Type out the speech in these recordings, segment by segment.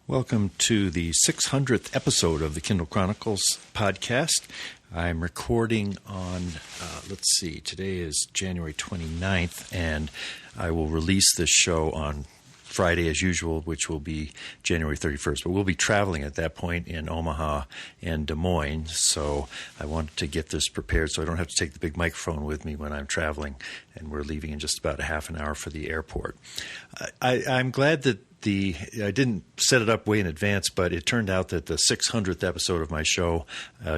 Welcome to the 600th episode of the Kindle Chronicles podcast. I'm recording on, today is January 29th, and I will release this show on Friday as usual, which will be January 31st. But we'll be traveling at that point in Omaha and Des Moines, so I wanted to get this prepared so I don't have to take the big microphone with me when I'm traveling, and we're leaving in just about a half an hour for the airport. I'm glad that I didn't set it up way in advance, but it turned out that the 600th episode of my show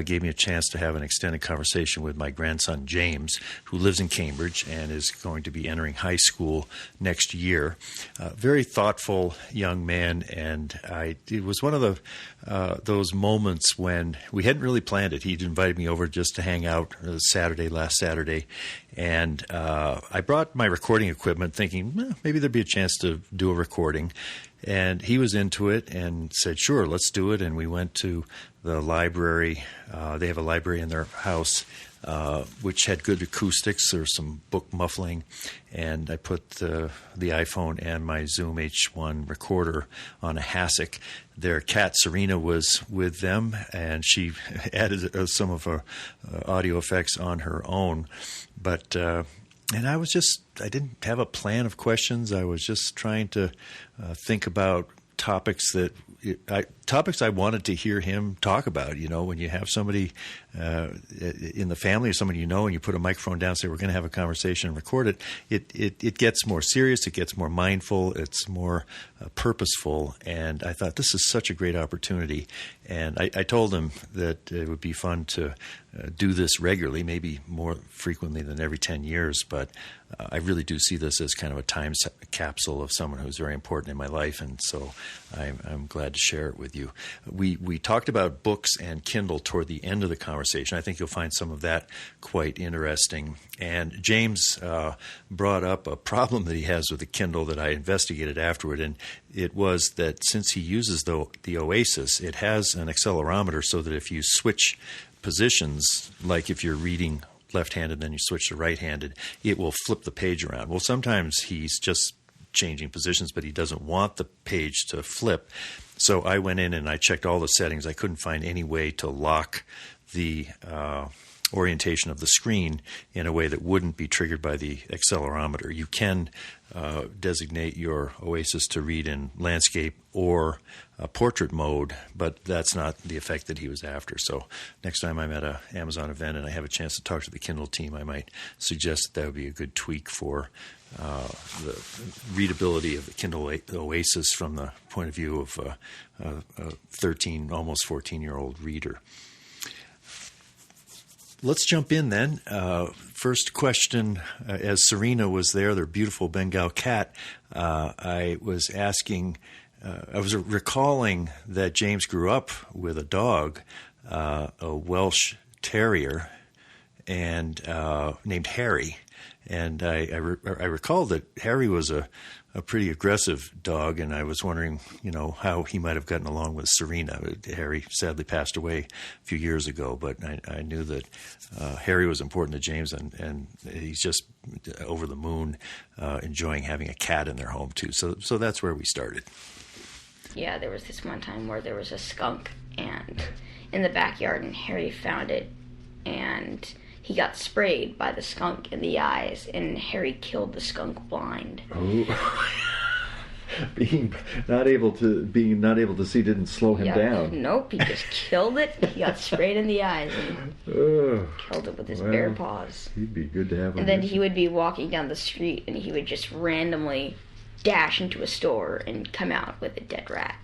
gave me a chance to have an extended conversation with my grandson, James, who lives in Cambridge and is going to be entering high school next year. Very thoughtful young man, and it was one of those moments when we hadn't really planned it. He'd invited me over just to hang out last Saturday, and I brought my recording equipment thinking maybe there'd be a chance to do a recording. And he was into it and said, sure, let's do it. And we went to the library. They have a library in their house, which had good acoustics. There was some book muffling. And I put the iPhone and my Zoom H1 recorder on a hassock. Their cat, Serena, was with them, and she added some of her audio effects on her own. But and I didn't have a plan of questions. I was just trying to think about topics I wanted to hear him talk about. You know, when you have somebody in the family or somebody you know, and you put a microphone down and say, we're going to have a conversation and record it gets more serious, it gets more mindful, it's more purposeful. And I thought, this is such a great opportunity. And I told him that it would be fun to do this regularly, maybe more frequently than every 10 years. But I really do see this as kind of a time capsule of someone who's very important in my life. And so I'm glad to share it with you. We talked about books and Kindle toward the end of the conversation. I think you'll find some of that quite interesting. And James brought up a problem that he has with the Kindle that I investigated afterward, and it was that since he uses the Oasis, it has an accelerometer so that if you switch positions, like if you're reading left-handed, then you switch to right-handed, it will flip the page around. Well, sometimes he's just changing positions, but he doesn't want the page to flip. So I went in and I checked all the settings. I couldn't find any way to lock the orientation of the screen in a way that wouldn't be triggered by the accelerometer. You can designate your Oasis to read in landscape or portrait mode, but that's not the effect that he was after. So next time I'm at an Amazon event and I have a chance to talk to the Kindle team, I might suggest that would be a good tweak for the readability of the Kindle Oasis from the point of view of a 13, almost 14-year-old reader. Let's jump in then. First question, as Serena was there, their beautiful Bengal cat, I was recalling that James grew up with a dog, a Welsh Terrier, and named Harry. And I recall that Harry was a pretty aggressive dog, and I was wondering, how he might have gotten along with Serena. Harry sadly passed away a few years ago, but I knew that Harry was important to James, and he's just over the moon enjoying having a cat in their home, too. So that's where we started. Yeah, there was this one time where there was a skunk and in the backyard, and Harry found it, and he got sprayed by the skunk in the eyes, and Harry killed the skunk blind. Oh. being not able to see didn't slow him down. Nope, he just killed it. He got sprayed in the eyes and killed it with his bare paws. He'd be good to have. And then he would be walking down the street, and he would just randomly dash into a store and come out with a dead rat.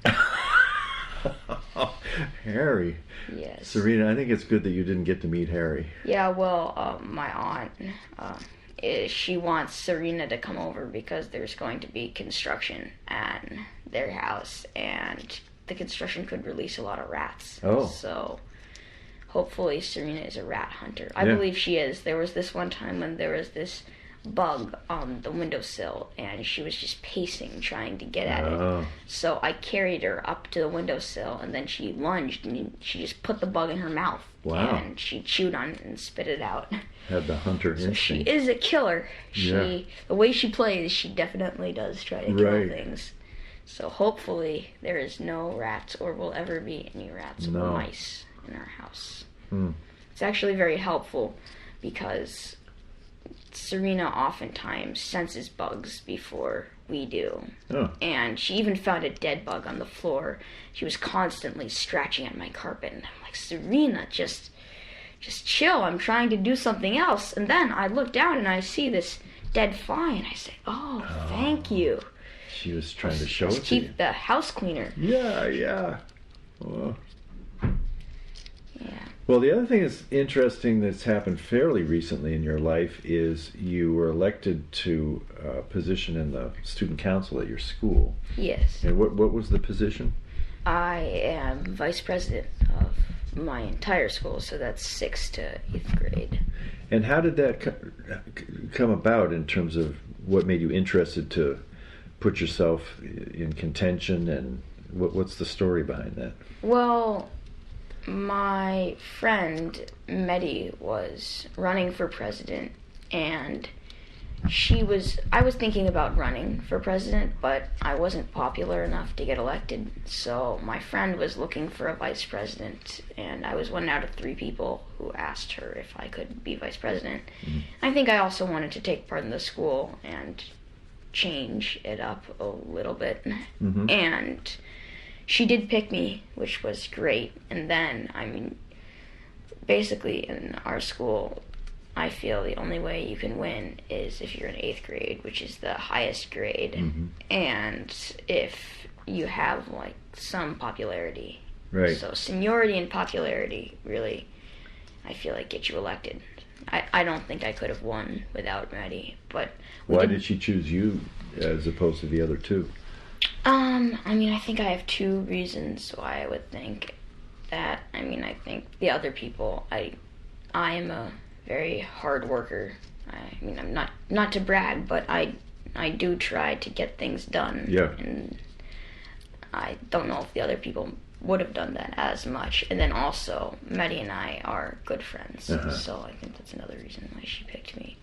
Harry. Yes. Serena, I think it's good that you didn't get to meet Harry. Yeah, well, my aunt, she wants Serena to come over because there's going to be construction at their house, and the construction could release a lot of rats. Oh. So hopefully Serena is a rat hunter. I believe she is. There was this one time when there was this bug on the windowsill, and she was just pacing, trying to get at it. So I carried her up to the windowsill, and then she lunged, and she just put the bug in her mouth. Wow. And she chewed on it and spit it out. Had the hunter instinct. She is a killer. The way she plays, she definitely does try to kill things. So hopefully there is no rats or will ever be any rats or mice in our house. It's actually very helpful because Serena oftentimes senses bugs before we do. Oh. And she even found a dead bug on the floor. She was constantly scratching at my carpet. And I'm like, Serena, just chill. I'm trying to do something else. And then I look down and I see this dead fly. And I say, oh, thank you. She was trying to show it to you. Keep the house cleaner. Yeah. Well. Yeah. Well, the other thing that's interesting that's happened fairly recently in your life is you were elected to a position in the student council at your school. Yes. And what was the position? I am vice president of my entire school, so that's 6th to 8th grade. And how did that come about in terms of what made you interested to put yourself in contention, and what's the story behind that? Well, my friend Medi was running for president, and I was thinking about running for president, but I wasn't popular enough to get elected. So my friend was looking for a vice president, and I was one out of 3 people who asked her if I could be vice president. Mm-hmm. I think I also wanted to take part in the school and change it up a little bit. Mm-hmm. And she did pick me, which was great. And then, basically in our school, I feel the only way you can win is if you're in 8th grade, which is the highest grade, mm-hmm. and if you have some popularity. Right. So seniority and popularity really, I feel get you elected. I don't think I could have won without Maddie, but why did she choose you as opposed to the other 2? I think I have 2 reasons why I would think that. I think the other people, I am a very hard worker. I'm not to brag, but I do try to get things done. Yeah. And I don't know if the other people would have done that as much. And then also, Maddie and I are good friends, uh-huh. So I think that's another reason why she picked me.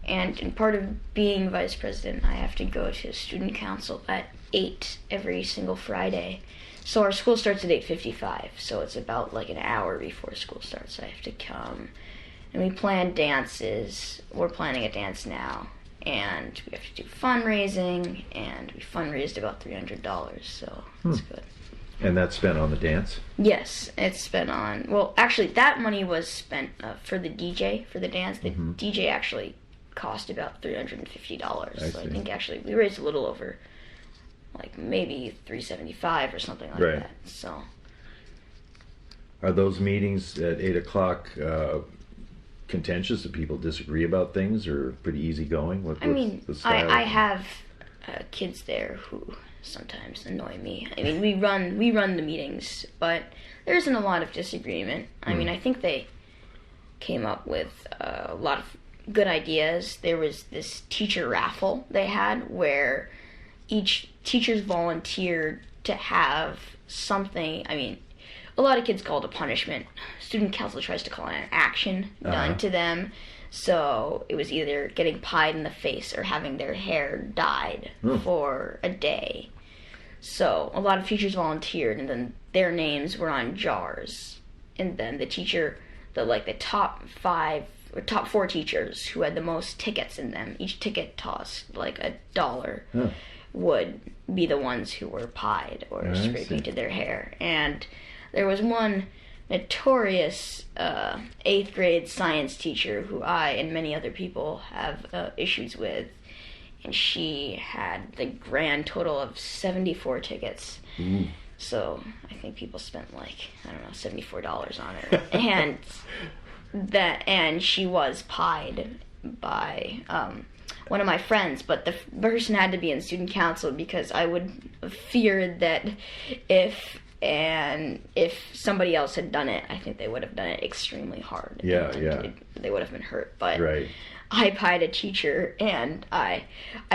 And in part of being vice president, I have to go to student council at 8 every single Friday. So our school starts at 8:55, so it's about an hour before school starts. I have to come. And we plan dances. We're planning a dance now. And we have to do fundraising. And we fundraised about $300, so it's good. And that's spent on the dance? Yes, it's spent on... Well, actually, that money was spent for the DJ, for the dance. The mm-hmm. DJ actually cost about $350. So I think actually we raised a little over, maybe $375 or something like that. So... Are those meetings at 8 o'clock... contentious? Do people disagree about things, or pretty easygoing? I have kids there who sometimes annoy me. We run the meetings, but there isn't a lot of disagreement. I think they came up with a lot of good ideas. There was this teacher raffle they had where each teachers volunteered to have something. A lot of kids call it a punishment. Student council tries to call it an action done to them. So it was either getting pied in the face or having their hair dyed for a day. So a lot of teachers volunteered, and then their names were on jars. And then the teacher, the top 5 or top 4 teachers who had the most tickets in them, each ticket tossed $1, would be the ones who were pied or spray painted their hair. And there was one notorious 8th grade science teacher who I and many other people have issues with, and she had the grand total of 74 tickets. So I think people spent $74 on her, and she was pied by one of my friends, but the person had to be in student council because I would fear that if somebody else had done it, I think they would have done it extremely hard. Yeah. They would have been hurt. But right. I pied a teacher, and I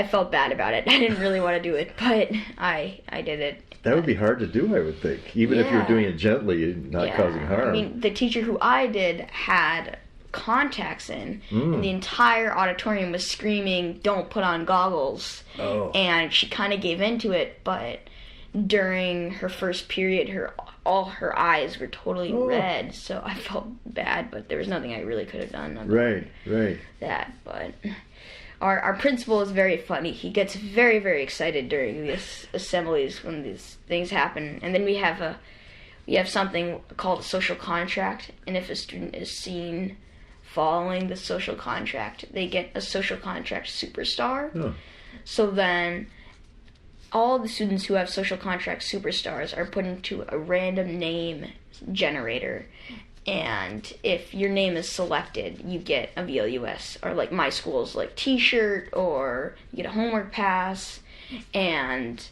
felt bad about it. I didn't really want to do it, but I did it. That would be hard to do, I would think, even if you were doing it gently and not causing harm. The teacher who I did had contacts in, and the entire auditorium was screaming, "Don't put on goggles." And she kind of gave into it, but during her first period, all her eyes were totally red, so I felt bad, but there was nothing I really could have done about that. But our principal is very funny. He gets very, very excited during these assemblies when these things happen. And then we have something called a social contract, and if a student is seen following the social contract, they get a social contract superstar. Oh. So then all the students who have social contract superstars are put into a random name generator, and if your name is selected, you get a VLUS, or like my school's like t-shirt, or you get a homework pass. And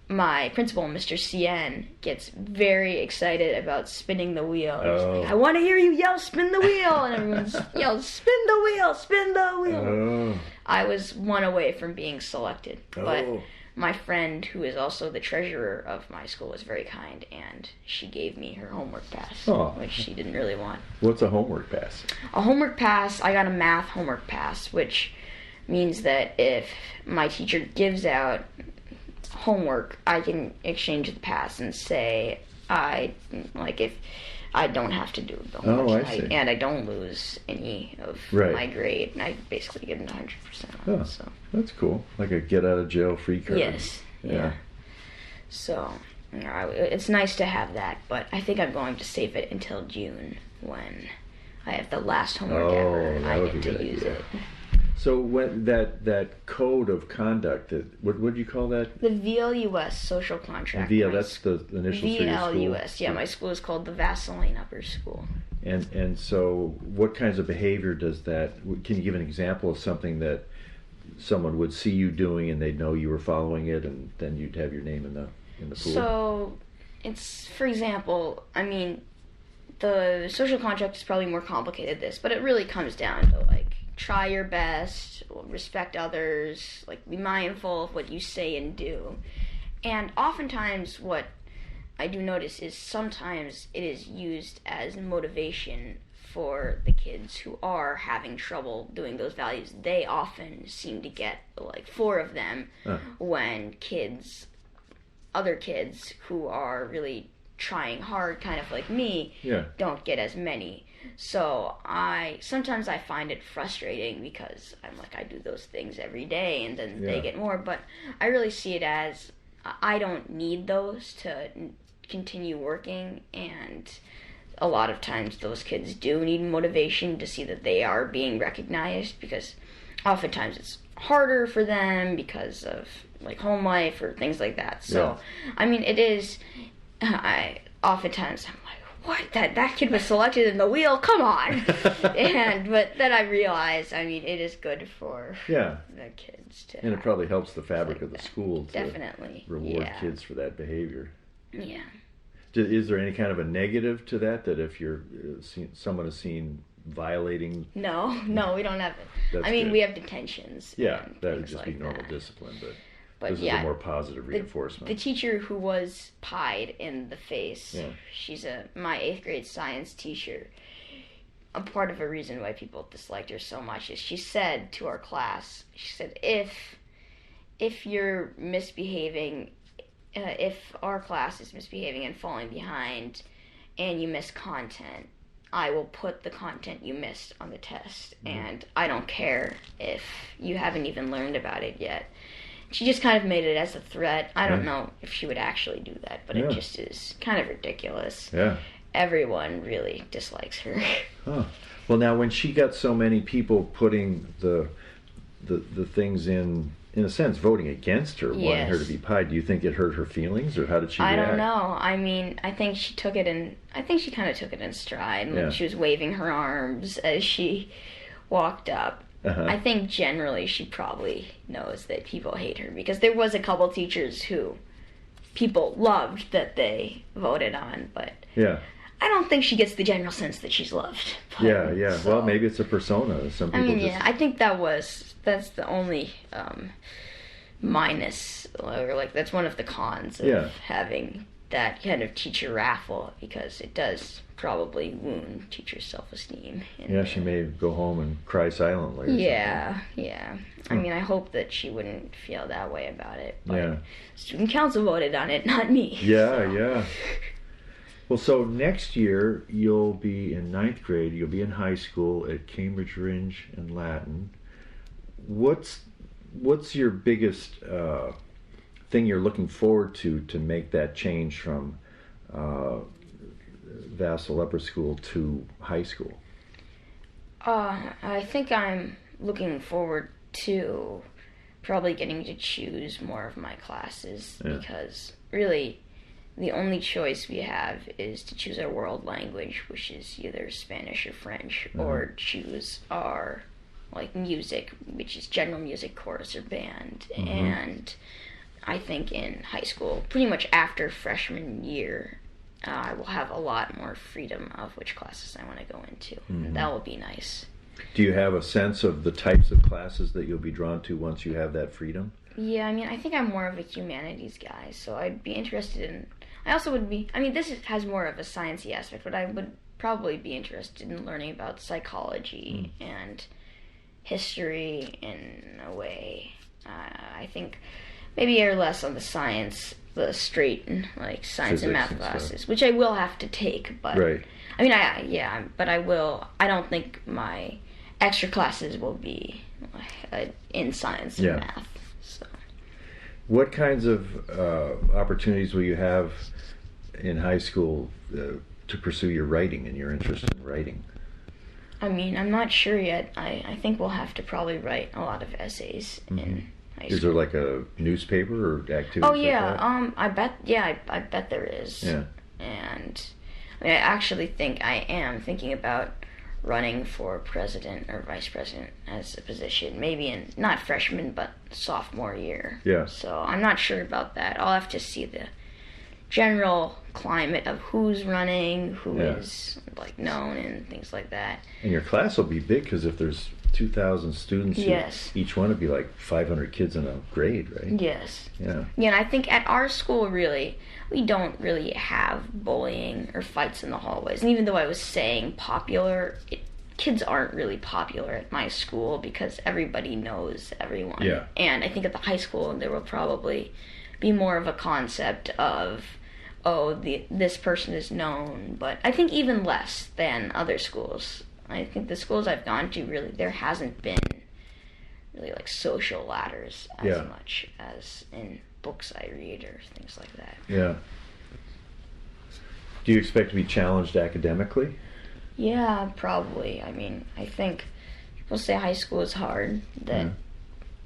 my principal, Mr. CN, gets very excited about spinning the wheel. He's like, I want to hear you yell, spin the wheel! And everyone yells, spin the wheel, spin the wheel! Oh. I was one away from being selected, but my friend, who is also the treasurer of my school, was very kind, and she gave me her homework pass, which she didn't really want. What's a homework pass? A homework pass, I got a math homework pass, which means that if my teacher gives out homework, I can exchange the pass and say, if I don't have to do the homework and I don't lose any of my grade, and I basically get 100% on it. So that's cool. Like a get out of jail free card. Yes. Yeah. So it's nice to have that, but I think I'm going to save it until June when I have the last homework ever and I get to use it. So when that code of conduct, what do you call that? The VLUS social contract. That's the initials for your school? VLUS, yeah. My school is called the Vaseline Upper School. And so what kinds of behavior does that, can you give an example of something that someone would see you doing and they'd know you were following it, and then you'd have your name in the pool? So it's, for example, I mean, the social contract is probably more complicated than this, but it really comes down to like, try your best, respect others, like be mindful of what you say and do. And oftentimes what I do notice is sometimes it is used as motivation for the kids who are having trouble doing those values. They often seem to get like 4 of them when other kids who are really trying hard, kind of like me, don't get as many. So sometimes I find it frustrating because I'm like, I do those things every day and then they get more, but I really see it as I don't need those to continue working, and a lot of times those kids do need motivation to see that they are being recognized, because oftentimes it's harder for them because of like home life or things like that. So I mean, it is, oftentimes I'm like, what? That kid was selected in the wheel? Come on! But then I realized, I mean, it is good for the kids to. And it probably helps the fabric of the school to definitely reward kids for that behavior. Yeah. Is there any kind of a negative to that if you're someone is seen violating? No, we don't have it. I mean, we have detentions. Yeah, that would just be normal discipline, but this is a more positive reinforcement. The teacher who was pied in the face, she's my 8th grade science teacher. A part of a reason why people disliked her so much is she said to our class, she said, if you're misbehaving, if our class is misbehaving and falling behind and you miss content, I will put the content you missed on the test, and I don't care if you haven't even learned about it yet. She just kind of made it as a threat. I don't know if she would actually do that, but it just is kind of ridiculous. Yeah. Everyone really dislikes her. Huh. Well, now when she got so many people putting the things in a sense, voting against her, wanting her to be pied, do you think it hurt her feelings, or how did she react? I don't know. I mean, I think she kind of took it in stride. Like she was waving her arms as she walked up. I think generally she probably knows that people hate her, because there was a couple teachers who people loved that they voted on, but I don't think she gets the general sense that she's loved. So, well, maybe it's a persona. Some people I think that's the only minus, or like that's one of the cons of having that kind of teacher raffle, because it does probably wound teacher's self-esteem. Yeah, she may go home and cry silently. Yeah. I mean, I hope that she wouldn't feel that way about it. But Yeah. student council voted on it, not me. Yeah. Well, so next year you'll be in 9th grade. You'll be in high school at Cambridge Ringe and Latin. What's your biggest thing you're looking forward to make that change from Vassal Upper School to high school? I think I'm looking forward to probably getting to choose more of my classes, because really the only choice we have is to choose our world language, which is either Spanish or French, or choose our music, which is general music, chorus, or band. And I think in high school, pretty much after freshman year, I will have a lot more freedom of which classes I want to go into. That will be nice. Do you have a sense of the types of classes that you'll be drawn to once you have that freedom? Yeah, I mean, I think I'm more of a humanities guy, so I'd be interested in... I also would be... I mean, this has more of a sciencey aspect, but I would probably be interested in learning about psychology and history in a way. I think maybe err less on the science, the straight science and math classes, which I will have to take. But right. I mean, but I will. I don't think my extra classes will be in science and math. So, what kinds of opportunities will you have in high school to pursue your writing and your interest in writing? I mean, I'm not sure yet. I think we'll have to probably write a lot of essays in high school. Is there like a newspaper or activity? Oh yeah, I bet there is. Yeah. And I mean, I actually think I am thinking about running for president or vice president as a position, maybe in not freshman but sophomore year. Yeah. So I'm not sure about that. I'll have to see the general climate of who's running, who is known, and things like that. And your class will be big, because if there's 2,000 students, each one would be like 500 kids in a grade, right? Yes. Yeah. Yeah, and I think at our school, really, we don't really have bullying or fights in the hallways. And even though I was saying popular, kids aren't really popular at my school because everybody knows everyone. Yeah. And I think at the high school, there will probably be more of a concept of, this person is known, but I think even less than other schools. I think the schools I've gone to, really, there hasn't been really social ladders as much as in books I read or things like that. Yeah. Do you expect to be challenged academically? Yeah, probably. I mean, I think people say high school is hard, that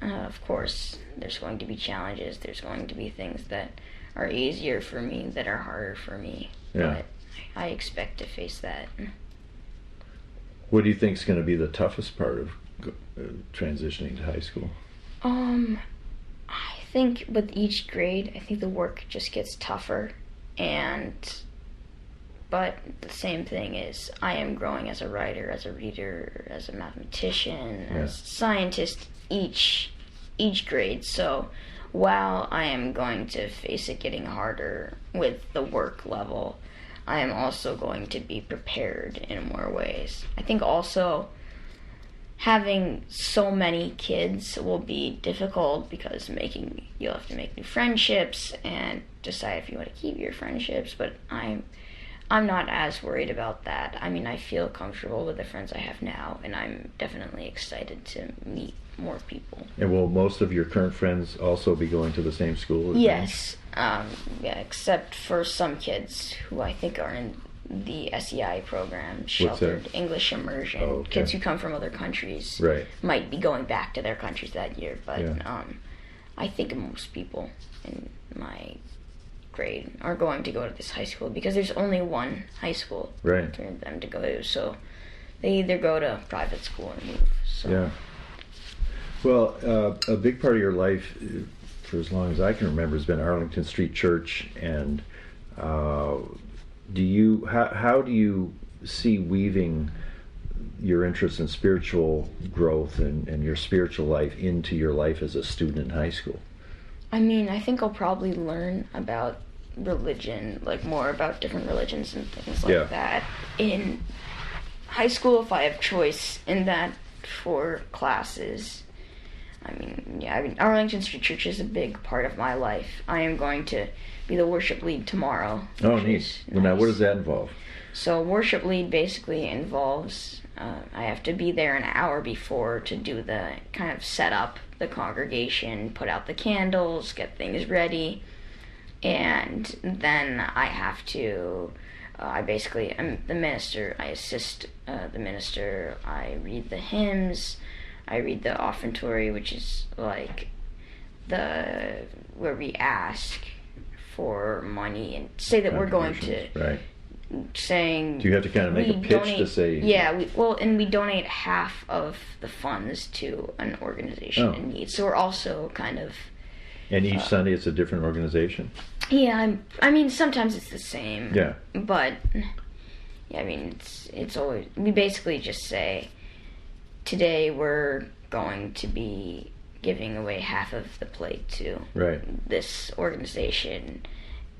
of course there's going to be challenges, there's going to be things that are easier for me, that are harder for me. Yeah. But I expect to face that. What do you think is going to be the toughest part of transitioning to high school? I think with each grade, I think the work just gets tougher, but the same thing is I am growing as a writer, as a reader, as a mathematician, as a scientist each grade. So while I am going to face it getting harder with the work level, I am also going to be prepared in more ways. I think also having so many kids will be difficult, because you'll have to make new friendships and decide if you want to keep your friendships, but I'm not as worried about that. I mean, I feel comfortable with the friends I have now, and I'm definitely excited to meet more people. And will most of your current friends also be going to the same school? Yes. Except for some kids who I think are in the SEI program, Sheltered English Immersion. Oh, okay. Kids who come from other countries might be going back to their countries that year, but I think most people in my grade are going to go to this high school, because there's only one high school for them to go to, so they either go to private school or move. So. Yeah. Well, a big part of your life, for as long as I can remember, has been Arlington Street Church. And how do you see weaving your interest in spiritual growth and your spiritual life into your life as a student in high school? I mean, I think I'll probably learn about religion, like more about different religions and things like that. In high school, if I have choice in that for classes, I mean, Arlington Street Church is a big part of my life. I am going to be the worship lead tomorrow. Oh, neat. Well, now, what does that involve? So worship lead basically involves, I have to be there an hour before to do the kind of set up the congregation, put out the candles, get things ready, and then I have to, I'm the minister, I assist the minister, I read the hymns, I read the offertory, which is like where we ask for money and say that we're going to... Right. Saying, do you have to kind of make a pitch to say? Yeah, we donate half of the funds to an organization in need. So we're also kind of. And each Sunday it's a different organization. Yeah, I mean sometimes it's the same. Yeah. But yeah, I mean it's always, we basically just say, today we're going to be giving away half of the plate to this organization.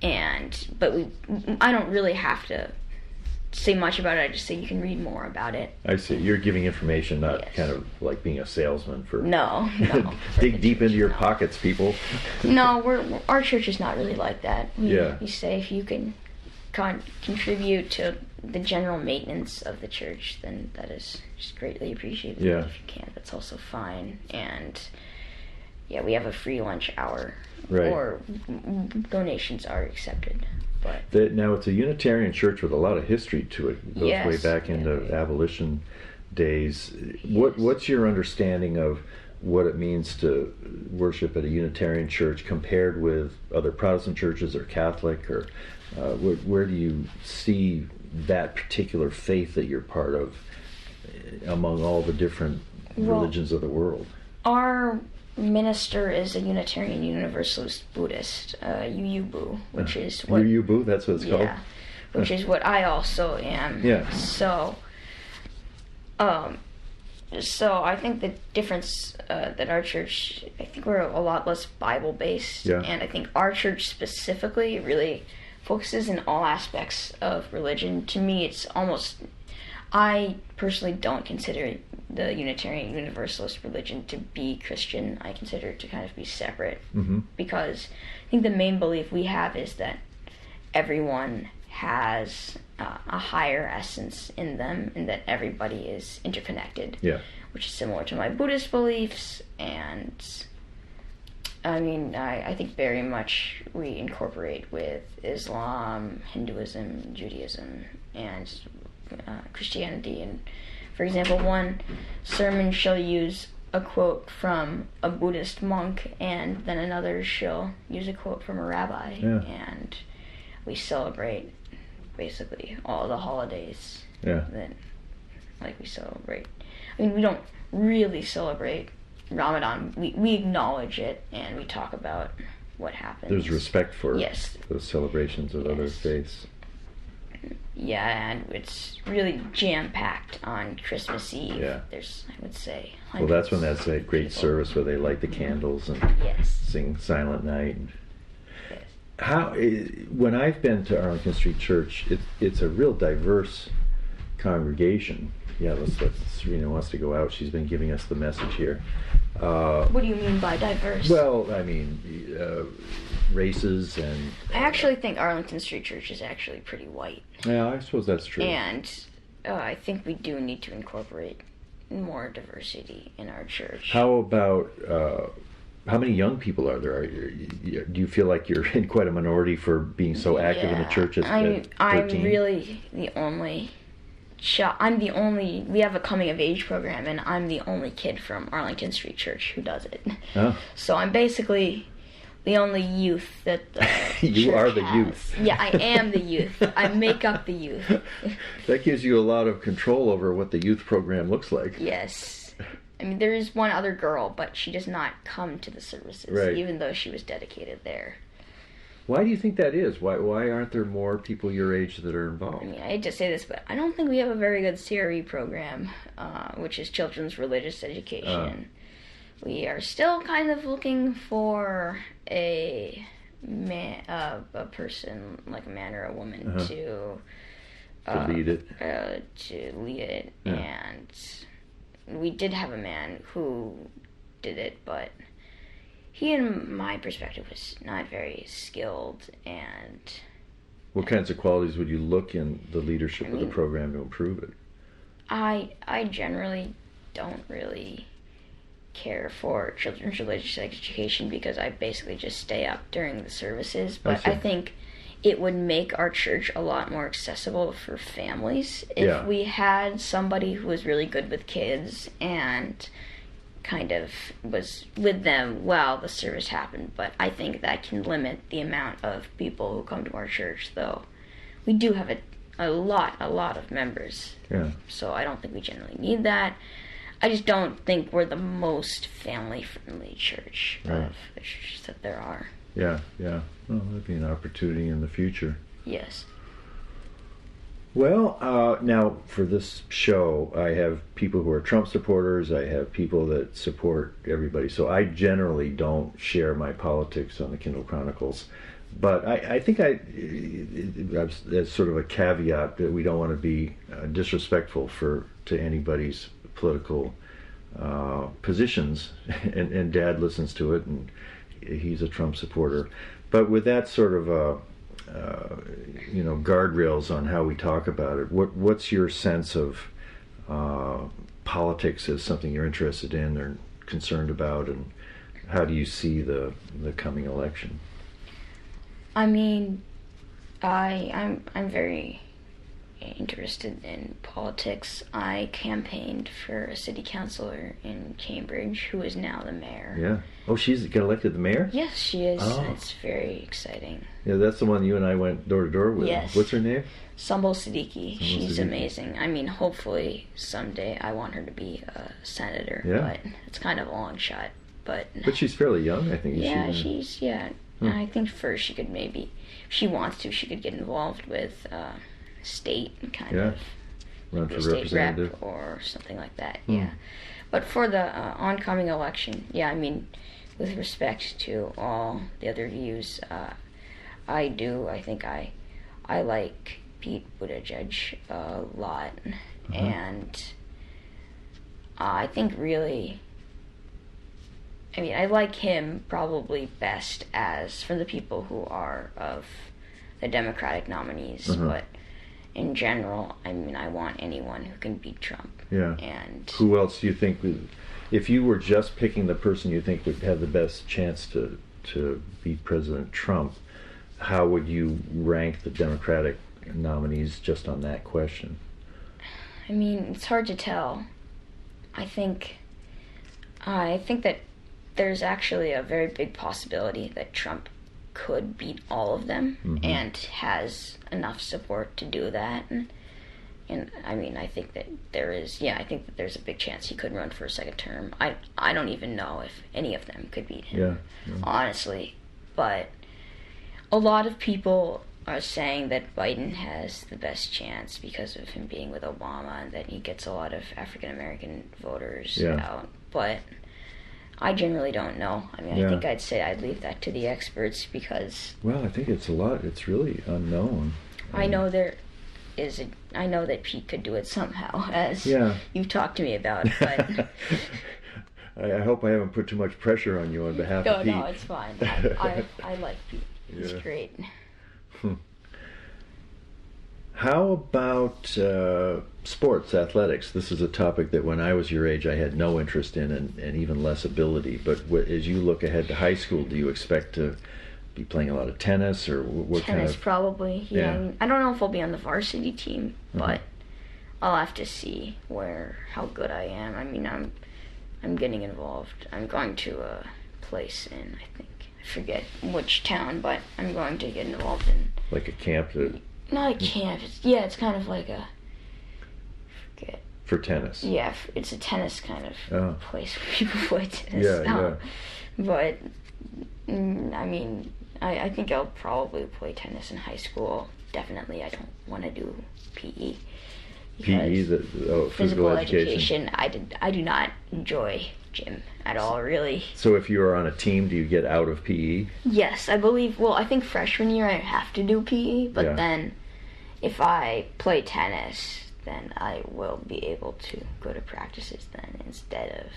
But I don't really have to say much about it. I just say you can read more about it. I see. You're giving information, not kind of like being a salesman for... No. Dig deep into your pockets, people. No, our church is not really like that. We say if you can contribute to the general maintenance of the church, then that is just greatly appreciated. Yeah. If you can't, that's also fine. And yeah, we have a free lunch hour. Right. Or donations are accepted. But now it's a Unitarian church with a lot of history to it. It goes way back into abolition days. What's your understanding of what it means to worship at a Unitarian church compared with other Protestant churches or Catholic, or where do you see that particular faith that you're part of among all the different religions of the world? Our minister is a Unitarian Universalist Buddhist, UUBU, which is what... UUBU, that's what it's called? Yeah, which is what I also am. Yeah. So I think the difference that our church, I think we're a lot less Bible-based, and I think our church specifically really focuses in all aspects of religion. To me, it's almost... I personally don't consider the Unitarian Universalist religion to be Christian. I consider it to kind of be separate, because I think the main belief we have is that everyone has a higher essence in them, and that everybody is interconnected, which is similar to my Buddhist beliefs. And I mean, I think very much we incorporate with Islam, Hinduism, Judaism, and Christianity. And for example, one sermon shall use a quote from a Buddhist monk, and then another shall use a quote from a rabbi, and we celebrate basically all the holidays that we celebrate. I mean, we don't really celebrate Ramadan. We acknowledge it, and we talk about what happens. There's respect for those celebrations of other faiths. Yeah, and it's really jam-packed on Christmas Eve. Yeah. There's, I would say, well, that's when that's a great service where they light the candles and sing Silent Night. When I've been to Arlington Street Church, it's a real diverse congregation. Yeah, Serena wants to go out. She's been giving us the message here. What do you mean by diverse? Well, I mean, races and... I actually think Arlington Street Church is actually pretty white. Yeah, I suppose that's true. And I think we do need to incorporate more diversity in our church. How about... how many young people are there? Do you feel like you're in quite a minority for being so active in the church at 13? I'm really the only... we have a coming of age program, and I'm the only kid from Arlington Street Church who does it. Oh. So I'm basically the only youth that the You church are the has. youth. Yeah, I am the youth. I make up the youth. That gives you a lot of control over what the youth program looks like. Yes. I mean, there is one other girl, but she does not come to the services, even though she was dedicated there. Why do you think that is? Why aren't there more people your age that are involved? I mean, I hate to say this, but I don't think we have a very good CRE program, which is Children's Religious Education. We are still kind of looking for a a person, like a man or a woman, to lead it. Yeah. And we did have a man who did it, but he, in my perspective, was not very skilled. And what kinds of qualities would you look in the leadership of the program to improve it? I generally don't really care for children's religious education because I basically just stay up during the services. But I think it would make our church a lot more accessible for families if we had somebody who was really good with kids and kind of was with them while the service happened. But I think that can limit the amount of people who come to our church, though we do have a lot of members. Yeah. So I don't think we generally need that. I just don't think we're the most family-friendly church of the churches that there are. Yeah. Well, that'd be an opportunity in the future. Yes. Well, now for this show, I have people who are Trump supporters. I have people that support everybody. So I generally don't share my politics on the Kindle Chronicles. But I think that's sort of a caveat that we don't want to be disrespectful to anybody's political positions. And Dad listens to it, and he's a Trump supporter. But with that sort of guardrails on how we talk about it, what's your sense of politics as something you're interested in or concerned about, and how do you see the coming election? I mean, I'm very interested in politics. I campaigned for a city councilor in Cambridge who is now the mayor. Yeah. Oh, she's got elected the mayor? Yes, she is. Oh. It's very exciting. Yeah, that's the one you and I went door to door with. Yes. What's her name? Sumbul Siddiqui. She's amazing. I mean, hopefully someday I want her to be a senator. Yeah. But it's kind of a long shot. But she's fairly young, I think. I think first she could maybe, if she wants to, she could get involved with state kind of run for state representative rep or something like that. Yeah. But for the oncoming election, I mean, with respect to all the other views, I think I like Pete Buttigieg a lot, and I think really, I mean, I like him probably best as from the people who are of the Democratic nominees, but in general, I mean, I want anyone who can beat Trump. Yeah. And who else do you think if you were just picking the person you think would have the best chance to beat President Trump, how would you rank the Democratic nominees just on that question? I mean, it's hard to tell. I think that there's actually a very big possibility that Trump could beat all of them and has enough support to do that. And I mean, I think that there's a big chance he could run for a second term. I don't even know if any of them could beat him, honestly. But a lot of people are saying that Biden has the best chance because of him being with Obama and that he gets a lot of African American voters out. But I generally don't know. I mean, I think I'd say I'd leave that to the experts because... Well, I think it's really unknown. I know that Pete could do it somehow, as you've talked to me about, but... I hope I haven't put too much pressure on you on behalf of Pete. No, it's fine. I like Pete. He's great. How about sports, athletics? This is a topic that when I was your age I had no interest in and even less ability. But as you look ahead to high school, do you expect to be playing a lot of tennis or what kind of... Tennis, probably. Yeah. I mean, I don't know if I'll be on the varsity team, but I'll have to see how good I am. I mean, I'm getting involved. I'm going to a place in, I forget which town, but I'm going to get involved in... Like a camp that... Not a camp. It's kind of like a... Forget. For tennis? Yeah, it's a tennis kind of place where people play tennis. But, I mean, I think I'll probably play tennis in high school. Definitely, I don't want to do PE. PE, physical education. I do not enjoy gym at all, really. So if you are on a team, do you get out of PE? Yes, I believe. Well, I think freshman year I have to do PE, but then if I play tennis, then I will be able to go to practices then instead of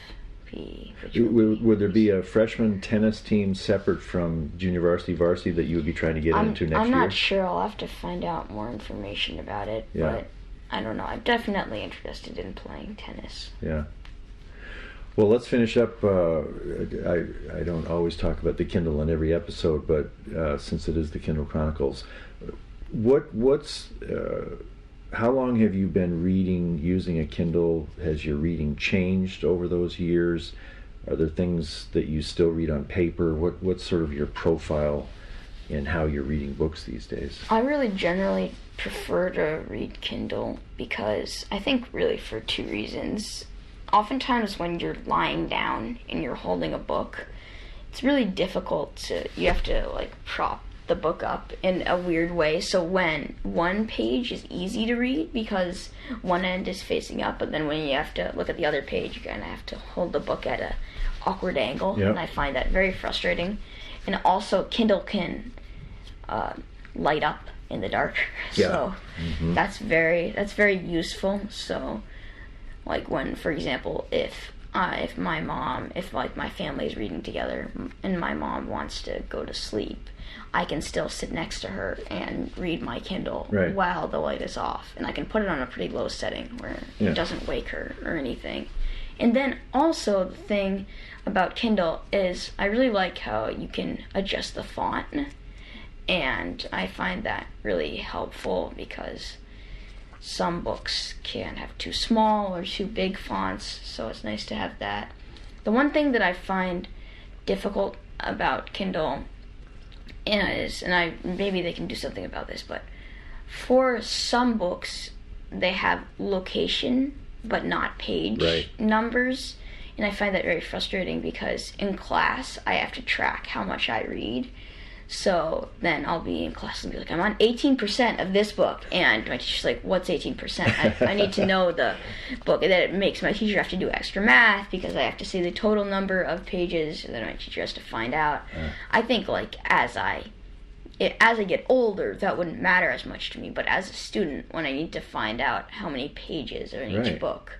PE. Would there be a freshman tennis team separate from junior varsity that you would be trying to get into next year? I'm not sure. I'll have to find out more information about it, but I don't know. I'm definitely interested in playing tennis. Yeah. Well, let's finish up. I don't always talk about the Kindle in every episode, but since it is the Kindle Chronicles, how long have you been reading using a Kindle? Has your reading changed over those years? Are there things that you still read on paper? What's sort of your profile in how you're reading books these days? I really generally prefer to read Kindle because I think really for two reasons. Oftentimes when you're lying down and you're holding a book, it's really difficult you have to like prop the book up in a weird way. So when one page is easy to read because one end is facing up, but then when you have to look at the other page, you kind of have to hold the book at a awkward angle, and I find that very frustrating. And also Kindle can light up in the dark, so that's very useful. So like when, for example, if my family is reading together and my mom wants to go to sleep, I can still sit next to her and read my Kindle while the light is off, and I can put it on a pretty low setting where it doesn't wake her or anything. And then also the thing about Kindle is I really like how you can adjust the font, and I find that really helpful because some books can have too small or too big fonts, so it's nice to have that. The one thing that I find difficult about Kindle is, maybe they can do something about this, but for some books, they have location but not page numbers, and I find that very frustrating because in class, I have to track how much I read. So then I'll be in class and be like, I'm on 18% of this book. And my teacher's like, what's 18%? I need to know the book. And then it makes my teacher have to do extra math because I have to see the total number of pages. And then my teacher has to find out. I think like as I get older, that wouldn't matter as much to me. But as a student, when I need to find out how many pages are in each book,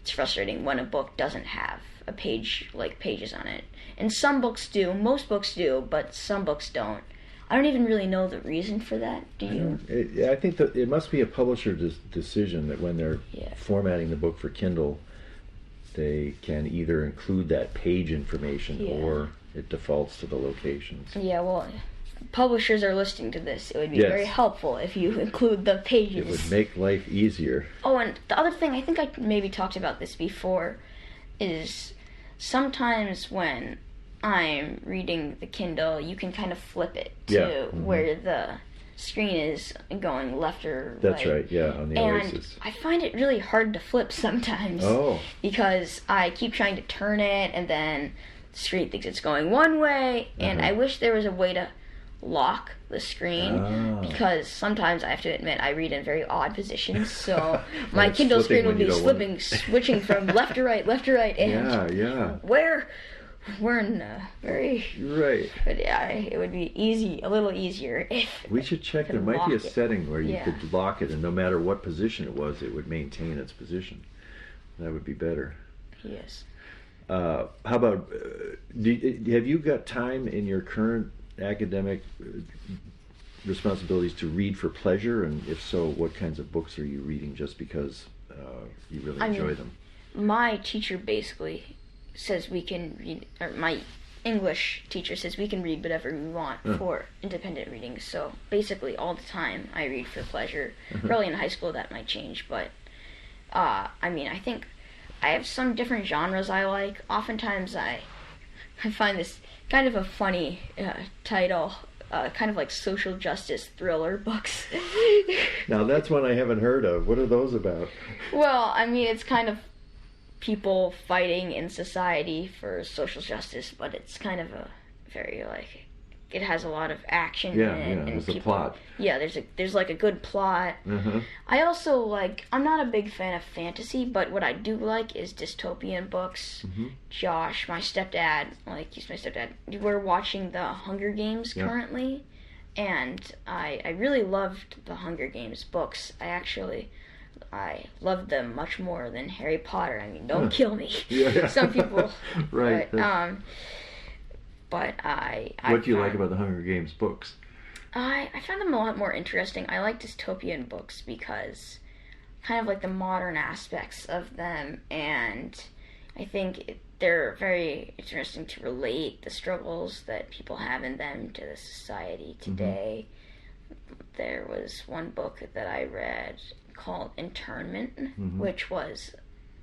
it's frustrating when a book doesn't have a page, like pages on it. And some books do, most books do, but some books don't. I don't even really know the reason for that. Do you? I think that it must be a publisher decision that when they're formatting the book for Kindle, they can either include that page information or it defaults to the locations. Yeah, well, publishers are listening to this. It would be very helpful if you include the pages. It would make life easier. Oh, and the other thing, I think I maybe talked about this before, is sometimes when I'm reading the Kindle, you can kind of flip it to where the screen is going left or right. That's right, on the Oasis. And I find it really hard to flip sometimes because I keep trying to turn it and then the screen thinks it's going one way, and I wish there was a way to lock the screen because sometimes I have to admit I read in very odd positions, so my Kindle screen will be switching from left to right, and we're in a very but it would be a little easier if we should check. There might be a setting where you could lock it, and no matter what position it was, it would maintain its position. That would be better. Yes. How about have you got time in your current academic responsibilities to read for pleasure, and if so, what kinds of books are you reading just because you really enjoy them? My teacher basically says we can read, or my English teacher says we can read whatever we want for independent reading. So basically all the time I read for pleasure. Probably in high school that might change, but I think I have some different genres I like. Oftentimes I find this kind of a funny title, kind of like social justice thriller books. Now that's one I haven't heard of. What are those about? Well, it's kind of people fighting in society for social justice, but it's kind of a very it has a lot of action Yeah, in it. yeah, And there's people, a plot. Yeah, there's like a good plot. Uh-huh. I also I'm not a big fan of fantasy, but what I do like is dystopian books. Mm-hmm. Josh, my stepdad, he's my stepdad. We're watching the Hunger Games currently, and I really loved the Hunger Games books. I loved them much more than Harry Potter. I mean, don't kill me. Yeah. Some people. Right. But I what do you like about the Hunger Games books? I find them a lot more interesting. I like dystopian books because kind of like the modern aspects of them, and I think they're very interesting to relate the struggles that people have in them to the society today. Mm-hmm. There was one book that I read called Internment, mm-hmm. which was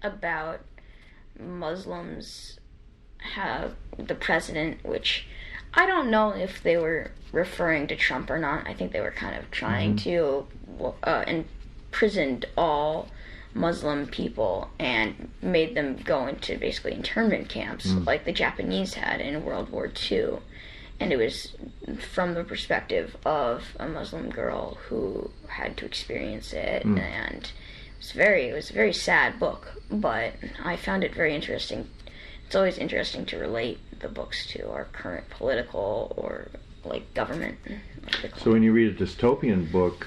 about Muslims have the president, which I don't know if they were referring to Trump or not. I think they were kind of trying mm-hmm. to imprisoned all Muslim people and made them go into basically internment camps like the Japanese had in World War II. And it was from the perspective of a Muslim girl who had to experience it, and it was a very sad book, but I found it very interesting. It's always interesting to relate the books to our current political or government. So when you read a dystopian book,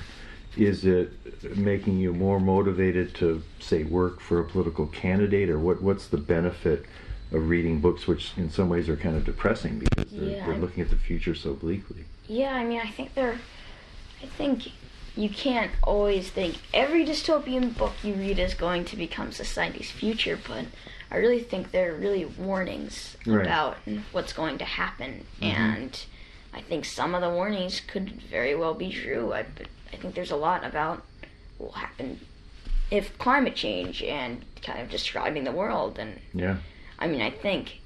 is it making you more motivated to, say, work for a political candidate, or what's the benefit of reading books which in some ways are kind of depressing because they're looking at the future so bleakly? Yeah, I mean, I think you can't always think every dystopian book you read is going to become society's future, but I really think they're really warnings about what's going to happen, and I think some of the warnings could very well be true. I think there's a lot about what will happen if climate change and kind of describing the world. And I mean, I think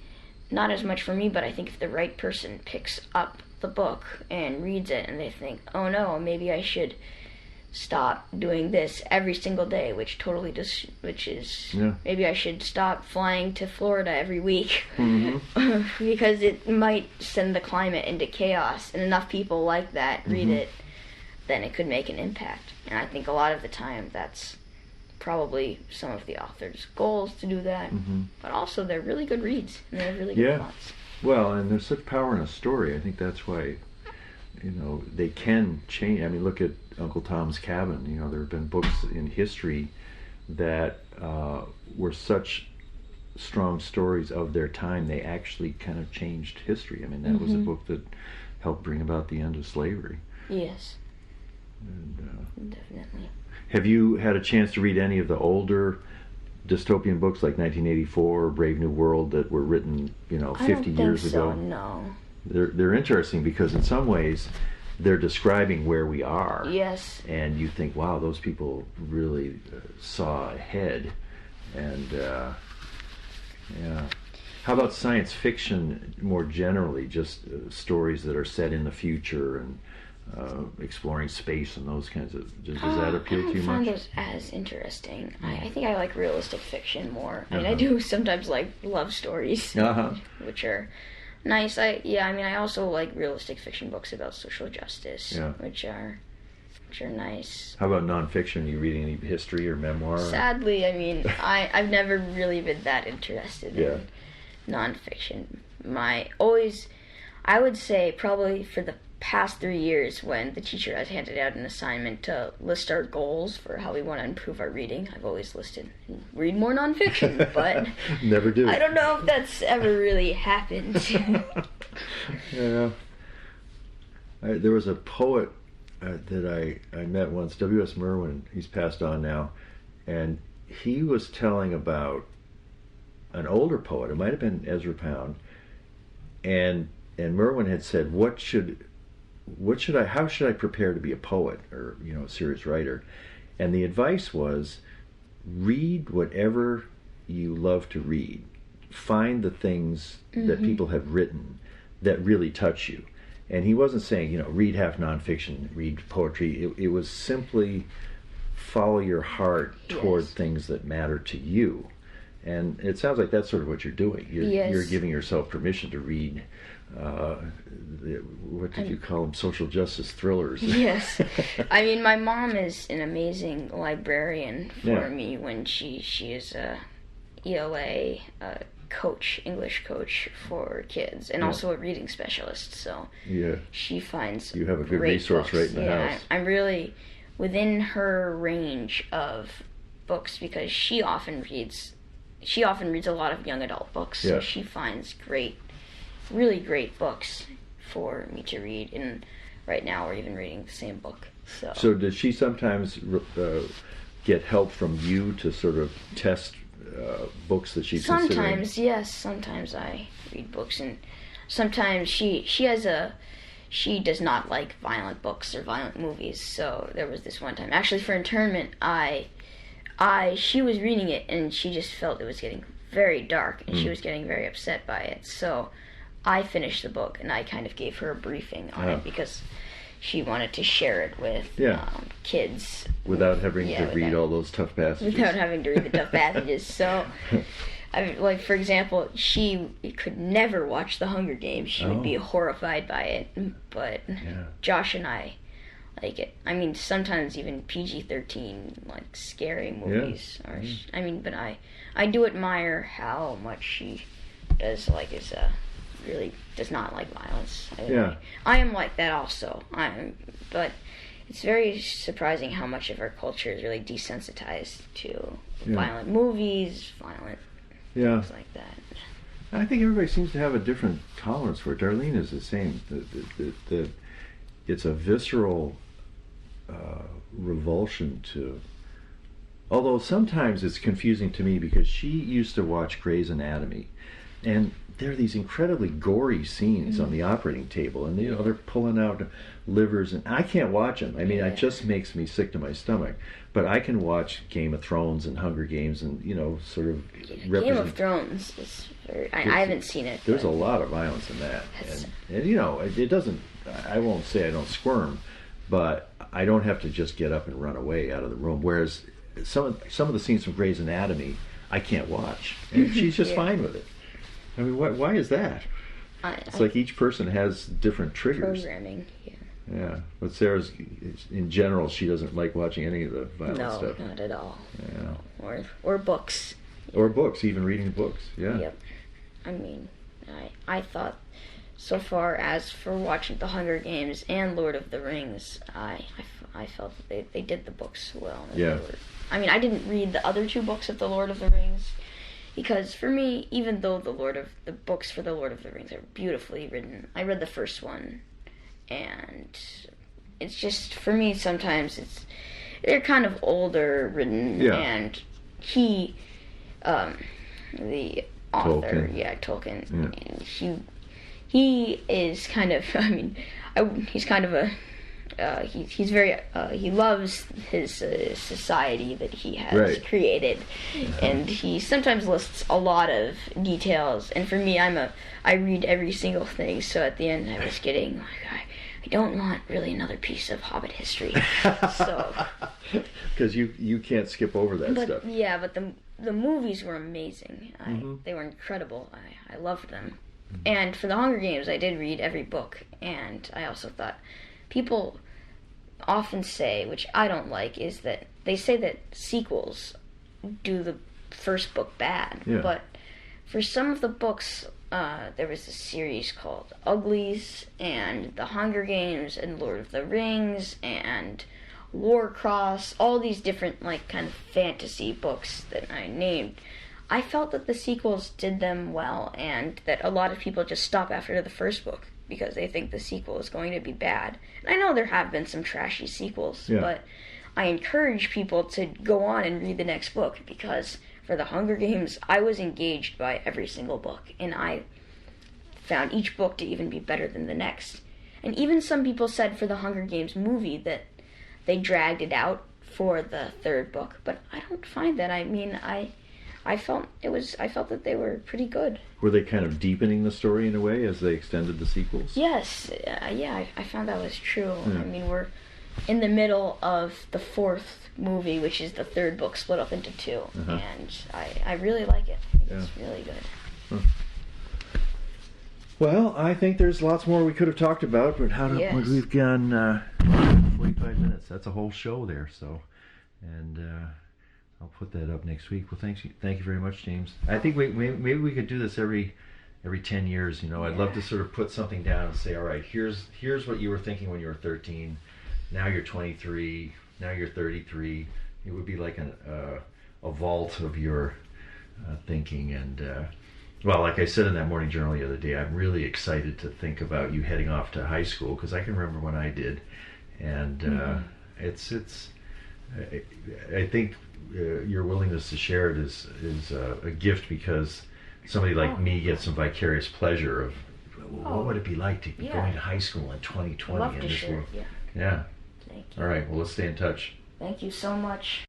not as much for me, but I think if the right person picks up the book and reads it and they think, oh no, maybe I should stop doing this every single day, maybe I should stop flying to Florida every week because it might send the climate into chaos, and enough people like that read it, then it could make an impact. And I think a lot of the time that's probably some of the author's goals to do that, but also they're really good reads and they have really good plots. Well, and there's such power in a story. I think that's why they can change. I mean, look at Uncle Tom's Cabin. There have been books in history that were such strong stories of their time, they actually kind of changed history. I mean, that was a book that helped bring about the end of slavery. Yes. And, definitely. Have you had a chance to read any of the older dystopian books like 1984 or Brave New World that were written, 50 years ago? No. They're interesting because in some ways they're describing where we are. Yes. And you think, wow, those people really saw ahead. And how about science fiction more generally? Just stories that are set in the future and exploring space and those kinds of. Does that appeal to you much? I don't find those as interesting. I think I like realistic fiction more. I mean, I do sometimes like love stories, which are nice. I also like realistic fiction books about social justice, which are nice. How about nonfiction? Are you reading any history or memoir? Sadly, I mean, I've never really been that interested in nonfiction. I would say probably for the past 3 years, when the teacher has handed out an assignment to list our goals for how we want to improve our reading, I've always listed read more nonfiction, but never do. I don't know if that's ever really happened. There was a poet that I met once, W.S. Merwin. He's passed on now, and he was telling about an older poet. It might have been Ezra Pound, and Merwin had said, how should I prepare to be a poet or a serious writer? And the advice was, read whatever you love to read. Find the things that people have written that really touch you. And he wasn't saying, read half nonfiction, read poetry. It was simply follow your heart toward things that matter to you. And it sounds like that's sort of what you're doing. Yes. You're giving yourself permission to read, what did you call them, social justice thrillers. Yes. I mean, my mom is an amazing librarian for me when she is a ELA coach, English coach for kids, and also a reading specialist. So she finds you have a good resource books. Right in the house. I'm really within her range of books because she often reads a lot of young adult books. So she finds really great books for me to read. And right now we're even reading the same book. So does she sometimes get help from you to sort of test books that she's considering? Sometimes, yes. Sometimes I read books, and sometimes she does not like violent books or violent movies. So there was this one time, actually for Internment, she was reading it and she just felt it was getting very dark and she was getting very upset by it. So I finished the book and I kind of gave her a briefing on it because she wanted to share it with kids. Without having to read all those tough passages. Without having to read the tough passages. So, like, for example, she could never watch The Hunger Games. She would be horrified by it. But Josh and I like it. I mean, sometimes even PG-13, like, scary movies. But I do admire how much she does, like, really does not like violence. I am like that also. But it's very surprising how much of our culture is really desensitized to violent movies, violent things like that. I think everybody seems to have a different tolerance for it. Darlene is the same. It's a visceral revulsion to... Although sometimes it's confusing to me because she used to watch Grey's Anatomy, and there are these incredibly gory scenes on the operating table, and they're pulling out livers, and I can't watch them. I mean, it just makes me sick to my stomach. But I can watch Game of Thrones and Hunger Games, and sort of represent. Game of Thrones is very. I haven't seen it. There's a lot of violence in that, and it doesn't. I won't say I don't squirm, but I don't have to just get up and run away out of the room. Whereas some of the scenes from Grey's Anatomy, I can't watch, and she's just fine with it. I mean, why is that? It's like each person has different triggers. Programming, Yeah, but Sarah's, in general, she doesn't like watching any of the violent stuff. No, not at all. Yeah. No. Or books. Or books, even reading books, Yep. I mean, I thought, so far as for watching The Hunger Games and Lord of the Rings, I felt that they did the books well. I didn't read the other two books of The Lord of the Rings, because for me, even though the books for The Lord of the Rings are beautifully written, I read the first one, and it's just, for me, sometimes they're kind of older written, and he, the author, Tolkien, and he is kind of, he's kind of a, he's very, he loves his society that he has created, and he sometimes lists a lot of details, and for me, I read every single thing, so at the end I was getting, like, I don't want really another piece of Hobbit history, so. Because you can't skip over that stuff. Yeah, but the movies were amazing. They were incredible. I loved them. And for The Hunger Games, I did read every book, and I also thought, people often say, which I don't like, is that they say that sequels do the first book bad. But for some of the books, there was a series called Uglies, and The Hunger Games, and Lord of the Rings, and Warcross, all these different, like, kind of fantasy books that I named. I felt that the sequels did them well, and that a lot of people just stop after the first book because they think the sequel is going to be bad. And I know there have been some trashy sequels, but I encourage people to go on and read the next book, because for The Hunger Games, I was engaged by every single book, and I found each book to even be better than the next. And even some people said for the Hunger Games movie that they dragged it out for the third book, but I don't find that. I mean, I felt that they were pretty good. Were they kind of deepening the story in a way as they extended the sequels? Yes, I found that was true. I mean, in the middle of the 4th movie, which is the 3rd book split up into 2, and I really like it. I think it's really good. Well, I think there's lots more we could have talked about, but we've gone 45 minutes. That's a whole show there. So, and I'll put that up next week. Well, thank you very much, James. I think maybe we could do this every 10 years. I'd love to sort of put something down and say, all right, here's what you were thinking when you were 13. Now you're 23. Now you're 33. It would be like a vault of your thinking. And well, like I said in that morning journal the other day, I'm really excited to think about you heading off to high school, because I can remember when I did, and it's. I think your willingness to share it is a gift, because somebody like me gets some vicarious pleasure of what would it be like to be going to high school in 2020 love in to this share. world. Yeah. Thank you. All right. Well, let's stay in touch. Thank you so much.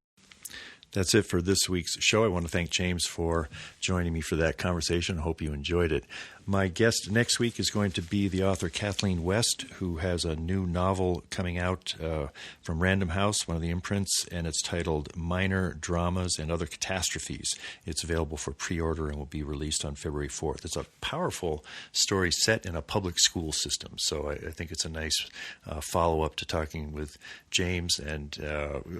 That's it for this week's show. I want to thank James for joining me for that conversation. I hope you enjoyed it. My guest next week is going to be the author Kathleen West, who has a new novel coming out from Random House, one of the imprints, and it's titled Minor Dramas and Other Catastrophes. It's available for pre-order and will be released on February 4th. It's a powerful story set in a public school system, so I think it's a nice follow-up to talking with James. And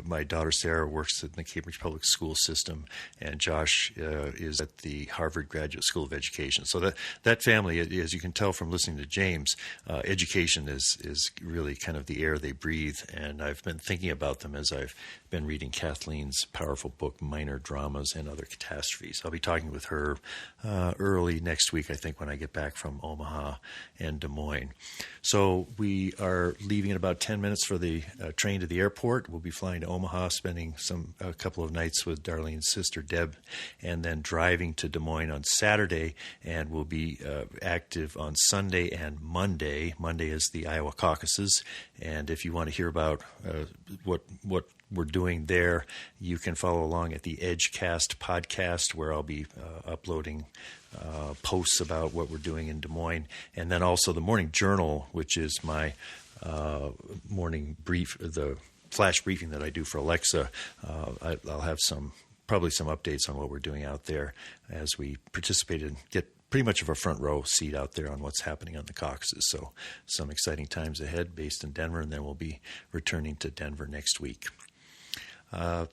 my daughter Sarah works in the Cambridge Public School System, and Josh is at the Harvard Graduate School of Education. So that family, as you can tell from listening to James, education is really kind of the air they breathe, and I've been thinking about them as I've been reading Kathleen's powerful book, Minor Dramas and Other Catastrophes. I'll be talking with her early next week, I think, when I get back from Omaha and Des Moines. So we are leaving in about 10 minutes for the train to the airport. We'll be flying to Omaha, spending a couple of nights with Darlene's sister, Deb, and then driving to Des Moines on Saturday, and we'll be active on Sunday and Monday. Monday is the Iowa caucuses, and if you want to hear about what we're doing there, you can follow along at the EdgeCast podcast, where I'll be uploading posts about what we're doing in Des Moines, and then also the Morning Journal, which is my morning brief, the flash briefing that I do for Alexa. I'll have probably some updates on what we're doing out there as we participate and get pretty much of a front row seat out there on what's happening on the caucuses. So some exciting times ahead, based in Denver, and then we'll be returning to Denver next week.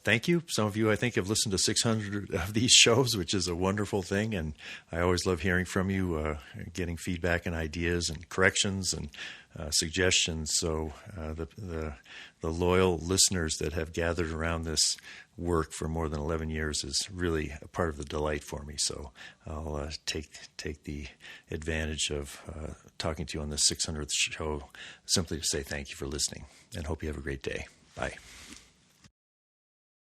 Thank you. Some of you, I think, have listened to 600 of these shows, which is a wonderful thing, and I always love hearing from you, getting feedback and ideas and corrections and suggestions. So the loyal listeners that have gathered around this work for more than 11 years is really a part of the delight for me. So I'll take the advantage of talking to you on the 600th show simply to say thank you for listening, and hope you have a great day. Bye.